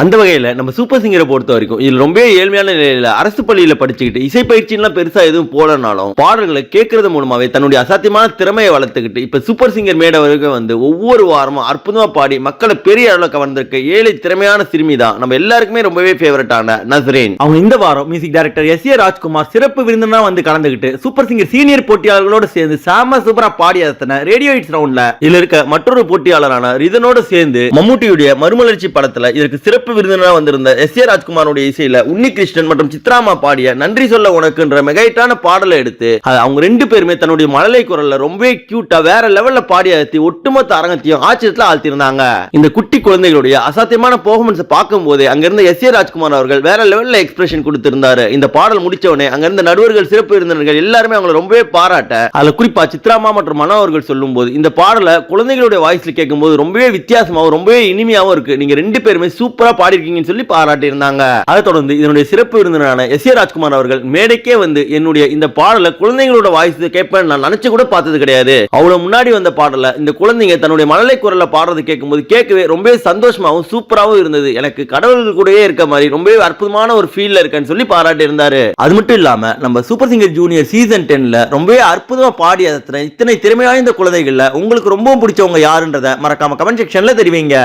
அந்த வகையில நம்ம சூப்பர் சிங்கரை பொறுத்த வரைக்கும் இதுல ரொம்ப ஏழ்மையான நிலையில அரசு பள்ளியில படிச்சுக்கிட்டு இசை பயிற்சிலாம் பெருசா எதுவும் போலனாலும் பாடல்களை கேட்கறது மூலமாவே தன்னுடைய அசாத்தியமான திறமையை வளர்த்துக்கிட்டு இப்ப சூப்பர் சிங்கர் மேடை வரைக்கும் வந்து ஒவ்வொரு வாரமும் அற்புதமா பாடி மக்களை பெரிய அளவுல கவர்ந்திருக்க ஏழை திறமையான சிறுமி தான் நம்ம எல்லாருக்குமே ரொம்பவே ஃபேவரட்டான நஸ்ரீன். அவங்க இந்த வாரம் மியூசிக் டைரக்டர் எஸ்.ஏ. ராஜ்குமார் சிறப்பு விருந்தினரா வந்து கலந்துகிட்டு சூப்பர் சிங்கர் சீனியர் போட்டியாளர்களோட சேர்ந்து சாம சூப்பரா பாடி அசத்தின ரேடியோ ஹிட்ஸ் ரவுண்ட்ல இதுல இருக்க மற்றொரு போட்டியாளரான ரிதனோட சேர்ந்து மம்முட்டியுடைய மறுமலர்ச்சி படத்துல இதற்கு சிறப்பு விருந்தினரா வந்திருந்த எஸ்.ஏ. ராஜ்குமாரோட இசையில உன்னி கிருஷ்ணன் மற்றும் சித்ராமா பாடிய நன்றி சொல்ல உனக்குன்ற மெகைட்டான பாடலை எடுத்து அவங்க ரெண்டு பேருமே தன்னுடைய மழலை குரல்ல ரொம்ப கியூட்டா வேற லெவல்ல பாடி அழுத்தி ஒட்டுமொத்த அரங்கத்தையும் ஆச்சரியத்துல ஆழ்த்திருந்தாங்க. இந்த குட்டி குழந்தைகளுடைய அசாத்தியமான பெர்ஃபார்மன்ஸ் பார்க்கும் போது அங்க இருந்த எஸ்.ஏ. ராஜ்குமார் அவர்கள் வேற லெவல்ல எக்ஸ்பிரஷன் கொடுத்திருந்தாரு. இந்த பாடல் முடிச்சவனே அங்க இருந்த நடுவர்கள் சிறப்பு விருந்தினர்கள் எல்லாருமே அவங்களை ரொம்பவே பாராட்ட அதுல குறிப்பா சித்ராமா மற்றும் மனோ அவர்கள் சொல்லும் போது இந்த பாடலை குழந்தைகளுடைய வாய்ஸ்ல கேட்கும் போது ரொம்பவே வித்தியாசமாவும் ரொம்பவே இனிமையாவும் இருக்கு, நீங்க ரெண்டு பேருமே சூப்பரா பாடிருக்கீங்கன்னு சொல்லி பாராட்டி இருந்தாங்க. அதை தொடர்ந்து இதனுடைய சிறப்பு விருந்தினரான எஸ்.ஏ. ராஜ்குமார் அவர்கள் மேடைக்கே வந்து என்னுடைய இந்த பாடலை குழந்தைகளோட வாய்ஸ் கேட்பேன் நான் நினைச்சு கூட பார்த்தது கிடையாது, அவ்வளவு முன்னாடி வந்த பாடல இந்த குழந்தைங்க தன்னுடைய மழலை குரல்ல பாடுறது கேட்கும்போது கேட்கவே ரொம்பவே சந்தோஷமாவும் சூப்பராகவும் இருந்தது, எனக்கு கடவுள்கள் கூடயே இருக்க மாதிரி ரொம்பவே அற்புதமான ஒரு ஃபீல்ல இருக்கேன்னு சொல்லி பாராட்டி இருந்தாரு. அது மட்டும் இல்லாம நம்ம சூப்பர் சிங்கர் ஜூனியர் சீசன் 10ல ரொம்பவே அற்புதமா பாடி இத்தனை திறமை வாய்ந்த குழந்தைகள்ல உங்களுக்கு ரொம்ப பிடிச்சவங்க யாருன்றத மறக்காம கமெண்ட் செக்ஷன்ல தெரிவிங்க.